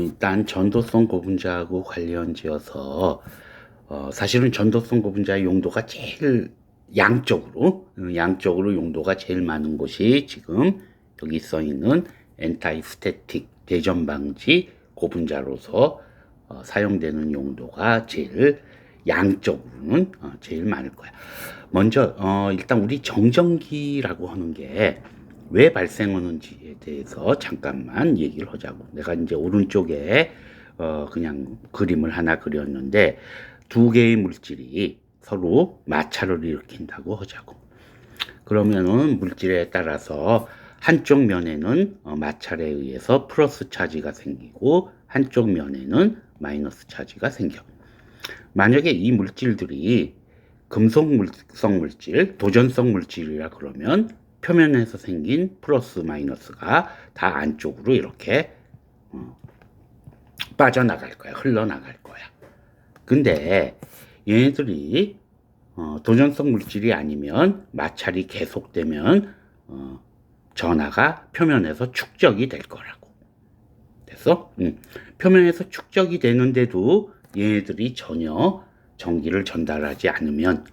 일단 전도성 고분자하고 관련지어서 사실은 전도성 고분자의 용도가 제일 양쪽으로 용도가 제일 많은 곳이 지금 여기 써 있는 엔타이스태틱 대전 방지 고분자로서 사용되는 용도가 제일 양쪽으로는 제일 많을 거야. 먼저 일단 우리 정전기라고 하는 게 왜 발생하는지에 대해서 잠깐만 얘기를 하자고. 내가 이제 오른쪽에 그냥 그림을 하나 그렸는데 두 개의 물질이 서로 마찰을 일으킨다고 하자고. 그러면은 물질에 따라서 한쪽 면에는 마찰에 의해서 플러스 차지가 생기고 한쪽 면에는 마이너스 차지가 생겨. 만약에 이 물질들이 금속성 물질, 도전성 물질이라 그러면 표면에서 생긴 플러스 마이너스가 다 안쪽으로 이렇게 빠져나갈 거야. 흘러나갈 거야. 근데 얘네들이 도전성 물질이 아니면 마찰이 계속되면 전하가 표면에서 축적이 될 거라고. 됐어? 표면에서 축적이 되는데도 얘네들이 전혀 전기를 전달하지 않으면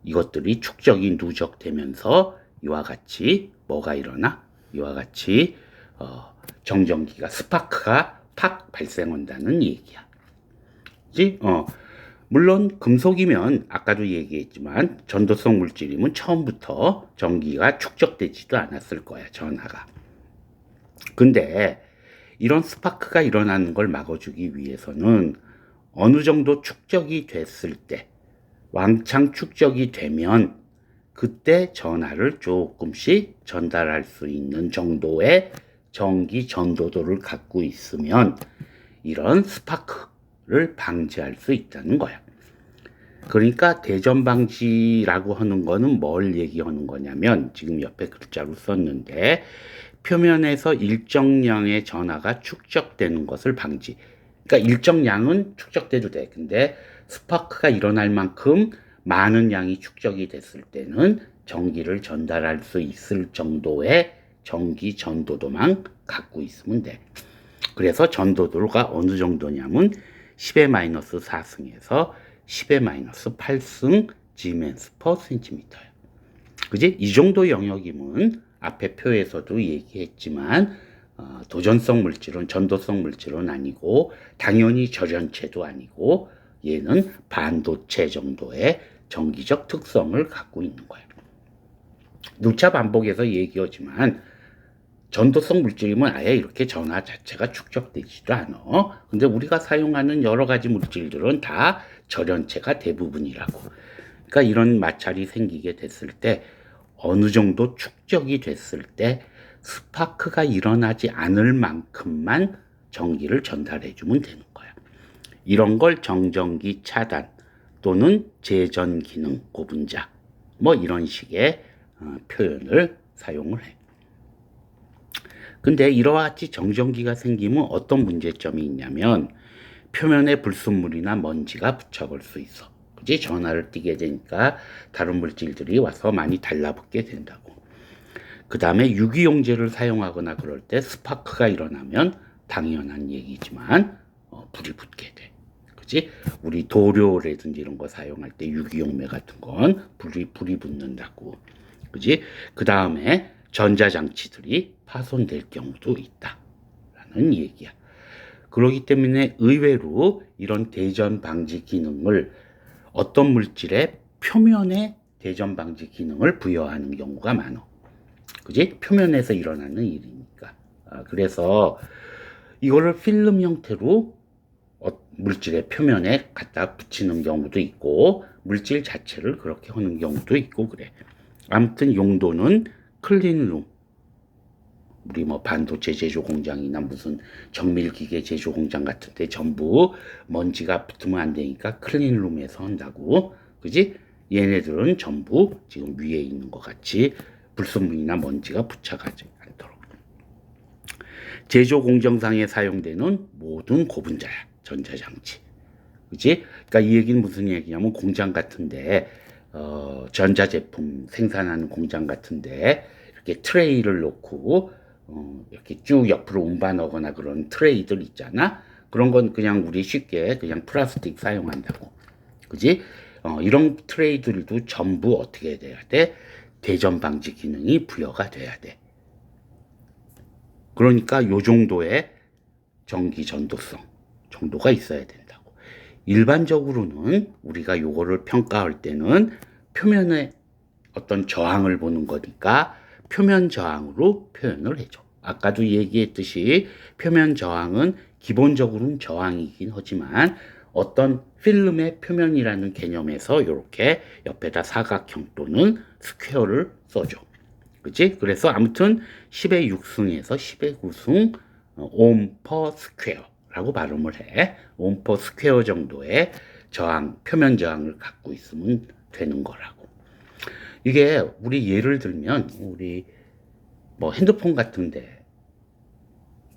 이것들이 축적이 누적되면서 이와 같이 뭐가 일어나? 이와 같이 정전기가 스파크가 팍 발생한다는 얘기야. 그치? 물론 금속이면 아까도 얘기했지만 전도성 물질이면 처음부터 전기가 축적되지도 않았을 거야, 전하가. 근데 이런 스파크가 일어나는 걸 막아주기 위해서는 어느 정도 축적이 됐을 때, 왕창 축적이 되면 그때 전하를 조금씩 전달할 수 있는 정도의 전기 전도도를 갖고 있으면 이런 스파크를 방지할 수 있다는 거야. 그러니까 대전 방지라고 하는 거는 뭘 얘기하는 거냐면 지금 옆에 글자로 썼는데 표면에서 일정량의 전하가 축적되는 것을 방지. 그러니까 일정량은 축적돼도 돼. 근데 스파크가 일어날 만큼 많은 양이 축적이 됐을 때는 전기를 전달할 수 있을 정도의 전기 전도도만 갖고 있으면 돼. 그래서 전도도가 어느 정도냐면 10의 마이너스 4승에서 10의 마이너스 8승 지멘스 퍼 센티미터야. 그지? 이 정도 영역이면 앞에 표에서도 얘기했지만 도전성 물질은 전도성 물질은 아니고 당연히 절연체도 아니고 얘는 반도체 정도의 전기적 특성을 갖고 있는 거예요. 누차 반복해서 얘기하지만 전도성 물질이면 아예 이렇게 전하 자체가 축적되지도 않아. 근데 우리가 사용하는 여러 가지 물질들은 다 절연체가 대부분이라고. 그러니까 이런 마찰이 생기게 됐을 때 어느 정도 축적이 됐을 때 스파크가 일어나지 않을 만큼만 전기를 전달해주면 되는 거야. 이런 걸 정전기 차단 또는 재전 기능 고분자 뭐 이런 식의 표현을 사용을 해. 근데 이와 같이 정전기가 생기면 어떤 문제점이 있냐면 표면에 불순물이나 먼지가 붙여볼 수 있어. 그지? 전하를 띠게 되니까 다른 물질들이 와서 많이 달라붙게 된다고. 그 다음에 유기용제를 사용하거나 그럴 때 스파크가 일어나면 당연한 얘기지만 불이 붙게 돼. 그지? 우리 도료라든지 이런 거 사용할 때 유기용매 같은 건 불이 붙는다고. 그지? 그 다음에 전자장치들이 파손될 경우도 있다. 라는 얘기야. 그렇기 때문에 의외로 이런 대전 방지 기능을 어떤 물질의 표면에 대전 방지 기능을 부여하는 경우가 많아. 그지? 표면에서 일어나는 일이니까. 그래서 이거를 필름 형태로 물질의 표면에 갖다 붙이는 경우도 있고 물질 자체를 그렇게 하는 경우도 있고 그래. 아무튼 용도는 클린룸, 우리 뭐 반도체 제조 공장이나 무슨 정밀기계 제조 공장 같은 데 전부 먼지가 붙으면 안 되니까 클린룸에서 한다고. 그지? 얘네들은 전부 지금 위에 있는 것 같이 불순물이나 먼지가 붙여가지 않도록. 제조 공정상에 사용되는 모든 고분자야. 전자장치. 그지? 그러니까 이 얘기는 무슨 얘기냐면 공장 같은데 전자제품 생산하는 공장 같은데 이렇게 트레이를 놓고 이렇게 쭉 옆으로 운반하거나 그런 트레이들 있잖아. 그런 건 그냥 우리 쉽게 그냥 플라스틱 사용한다고. 그지? 이런 트레이들도 전부 어떻게 돼야 돼? 대전 방지 기능이 부여가 돼야 돼. 그러니까 요 정도의 전기 전도성 정도가 있어야 된다고. 일반적으로는 우리가 요거를 평가할 때는 표면의 어떤 저항을 보는 거니까 표면 저항으로 표현을 해줘. 아까도 얘기했듯이 표면 저항은 기본적으로는 저항이긴 하지만 어떤 필름의 표면이라는 개념에서 이렇게 옆에다 사각형 또는 스퀘어를 써줘. 그치? 그래서 아무튼 10의 6승에서 10의 9승 옴 퍼 스퀘어라고 발음을 해. 옴 퍼 스퀘어 정도의 저항, 표면 저항을 갖고 있으면 되는 거라고. 이게 우리 예를 들면 우리 뭐 핸드폰 같은데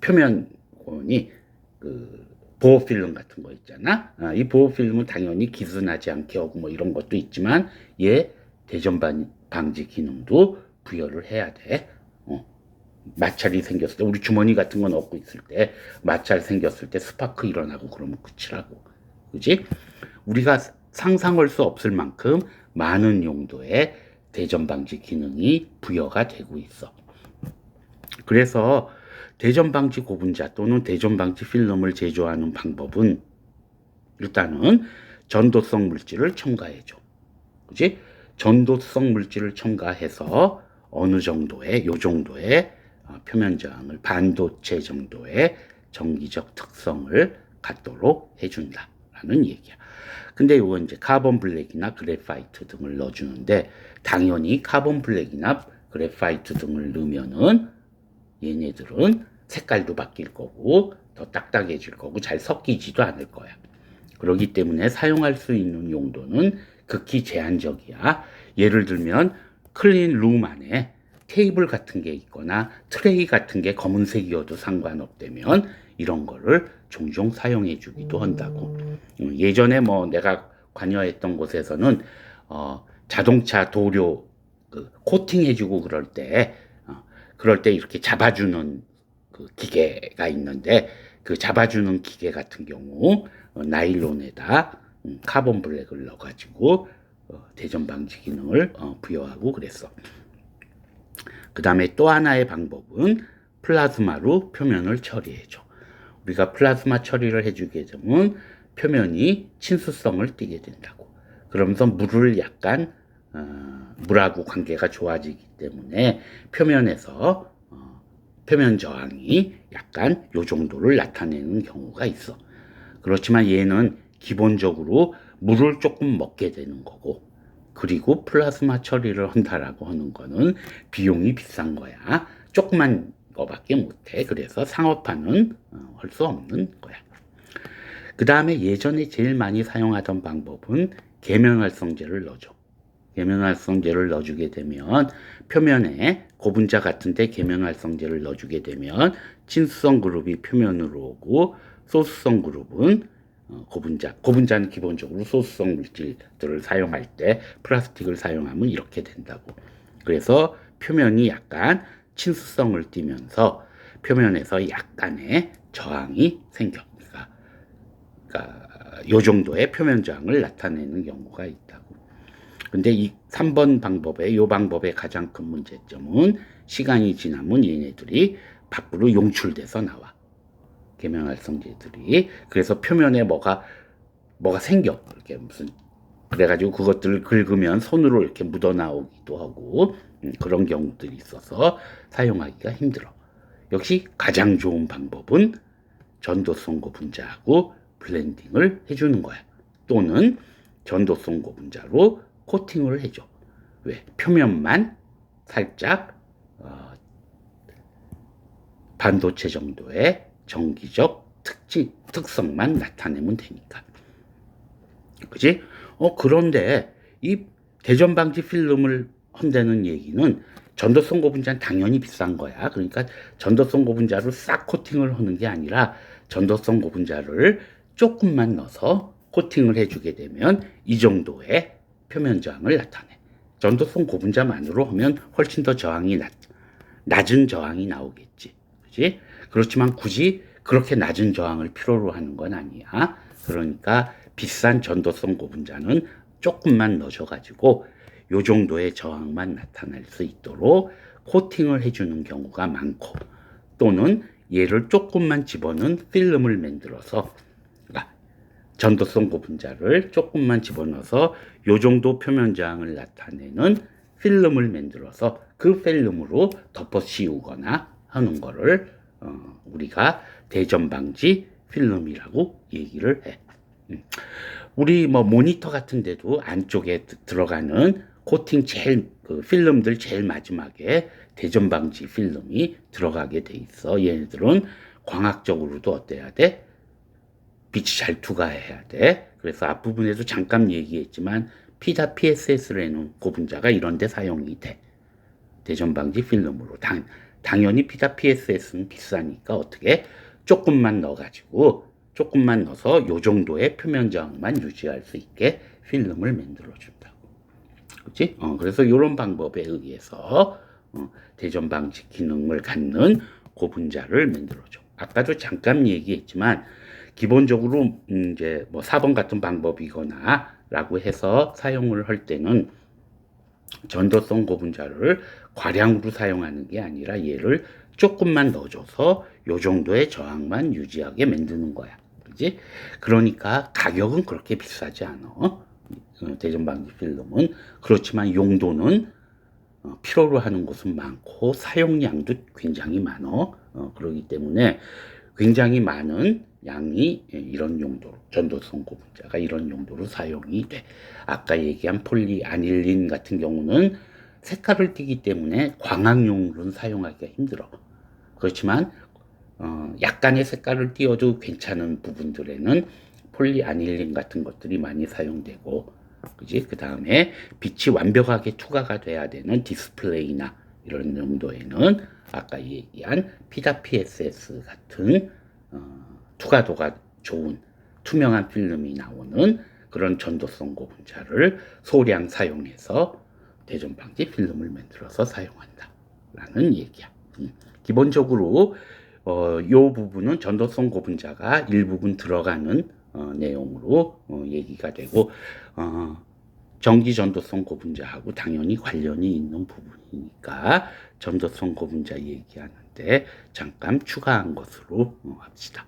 표면이 그 보호 필름 같은 거 있잖아. 이 보호 필름은 당연히 기스나지 않게 하고 뭐 이런 것도 있지만 얘 대전 방지 기능도 부여를 해야 돼. 마찰이 생겼을 때 우리 주머니 같은 거 넣고 있을 때 마찰 생겼을 때 스파크 일어나고 그러면 끝이라고. 그지? 우리가 상상할 수 없을 만큼 많은 용도의 대전 방지 기능이 부여가 되고 있어. 그래서 대전 방지 고분자 또는 대전 방지 필름을 제조하는 방법은 일단은 전도성 물질을 첨가해줘. 그지? 전도성 물질을 첨가해서 어느 정도의, 요 정도의 표면 저항을 반도체 정도의 전기적 특성을 갖도록 해준다라는 얘기야. 근데 이건 이제 카본 블랙이나 그래파이트 등을 넣어주는데 당연히 카본 블랙이나 그래파이트 등을 넣으면은 얘네들은 색깔도 바뀔 거고 더 딱딱해질 거고 잘 섞이지도 않을 거야. 그렇기 때문에 사용할 수 있는 용도는 극히 제한적이야. 예를 들면 클린 룸 안에 테이블 같은 게 있거나 트레이 같은 게 검은색이어도 상관없다면 이런 거를 종종 사용해 주기도 한다고. 예전에 뭐 내가 관여했던 곳에서는 자동차 도료 코팅해 주고 그럴 때 이렇게 잡아주는 그 기계가 있는데 그 잡아주는 기계 같은 경우 나일론에다 카본 블랙을 넣어가지고 대전 방지 기능을 부여하고 그랬어. 그 다음에 또 하나의 방법은 플라즈마로 표면을 처리해줘. 우리가 플라즈마 처리를 해주게 되면 표면이 친수성을 띠게 된다고. 그러면서 물을 약간 물하고 관계가 좋아지기 때문에 표면에서 표면 저항이 약간 요 정도를 나타내는 경우가 있어. 그렇지만 얘는 기본적으로 물을 조금 먹게 되는 거고 그리고 플라즈마 처리를 한다라고 하는 거는 비용이 비싼 거야. 조그만 거밖에 못해. 그래서 상업화는 할 수 없는 거야. 그 다음에 예전에 제일 많이 사용하던 방법은 계면활성제를 넣어줘. 계면활성제를 넣어주게 되면 표면에 고분자 같은데 계면활성제를 넣어주게 되면 친수성 그룹이 표면으로 오고 소수성 그룹은 고분자는 기본적으로 소수성 물질들을 사용할 때 플라스틱을 사용하면 이렇게 된다고. 그래서 표면이 약간 친수성을 띠면서 표면에서 약간의 저항이 생겨. 그러니까 요 정도의 표면 저항을 나타내는 경우가 있다고. 근데 이 3번 방법의 요 방법의 가장 큰 문제점은 시간이 지나면 얘네들이 밖으로 용출돼서 나와. 계면활성제들이. 그래서 표면에 뭐가 생겨. 이렇게 무슨 그래가지고 그것들을 긁으면 손으로 이렇게 묻어 나오기도 하고 그런 경우들이 있어서 사용하기가 힘들어. 역시 가장 좋은 방법은 전도성 고분자하고 블렌딩을 해주는 거야. 또는 전도성 고분자로 코팅을 해줘. 왜? 표면만 살짝 반도체 정도의 전기적 특성만 나타내면 되니까. 그지? 그런데 이 대전 방지 필름을 한다는 얘기는 전도성 고분자는 당연히 비싼 거야. 그러니까 전도성 고분자로 싹 코팅을 하는 게 아니라 전도성 고분자를 조금만 넣어서 코팅을 해주게 되면 이 정도의 표면 저항을 나타내. 전도성 고분자만으로 하면 훨씬 더 저항이 낮은 저항이 나오겠지. 그지? 그렇지만 굳이 그렇게 낮은 저항을 필요로 하는 건 아니야. 그러니까 비싼 전도성 고분자는 조금만 넣어줘가지고 요 정도의 저항만 나타날 수 있도록 코팅을 해주는 경우가 많고, 또는 얘를 조금만 집어넣은 필름을 만들어서, 그러니까 전도성 고분자를 조금만 집어넣어서 요 정도 표면 저항을 나타내는 필름을 만들어서 그 필름으로 덮어 씌우거나 하는 거를 우리가 대전 방지 필름이라고 얘기를 해. 우리 뭐 모니터 같은 데도 안쪽에 들어가는 코팅 제일 그 필름들 제일 마지막에 대전 방지 필름이 들어가게 돼 있어. 얘네들은 광학적으로도 어때야 돼? 빛이 잘 투과해야 돼. 그래서 앞부분에도 잠깐 얘기했지만 피다 PSS라는 고분자가 이런 데 사용이 돼. 대전 방지 필름으로. 당연히 피다 PSS는 비싸니까 어떻게 조금만 넣어가지고 조금만 넣어서 요 정도의 표면 저항만 유지할 수 있게 필름을 만들어 준다고. 그렇지? 그래서 이런 방법에 의해서 대전 방지 기능을 갖는 고분자를 만들어 줘. 아까도 잠깐 얘기했지만 기본적으로 이제 뭐 4번 같은 방법이거나 라고 해서 사용을 할 때는 전도성 고분자를 과량으로 사용하는 게 아니라 얘를 조금만 넣어줘서 요 정도의 저항만 유지하게 만드는 거야. 그지? 그러니까 가격은 그렇게 비싸지 않아. 대전 방지 필름은. 그렇지만 용도는 필요로 하는 곳은 많고 사용량도 굉장히 많어. 그러기 때문에 굉장히 많은 양이 이런 용도로, 전도성 고분자가 이런 용도로 사용이 돼. 아까 얘기한 폴리아닐린 같은 경우는 색깔을 띠기 때문에 광학용으로는 사용하기가 힘들어. 그렇지만 약간의 색깔을 띄워도 괜찮은 부분들에는 폴리아닐린 같은 것들이 많이 사용되고, 그지? 그 다음에 빛이 완벽하게 투과가 돼야 되는 디스플레이나 이런 용도에는 아까 얘기한 피다 PSS 같은 투과도가 좋은 투명한 필름이 나오는 그런 전도성 고분자를 소량 사용해서 대전 방지 필름을 만들어서 사용한다 라는 얘기야. 기본적으로 요 부분은 전도성 고분자가 일부분 들어가는 내용으로 얘기가 되고, 전기 전도성 고분자하고 당연히 관련이 있는 부분이니까 전도성 고분자 얘기하는데 잠깐 추가한 것으로 합시다.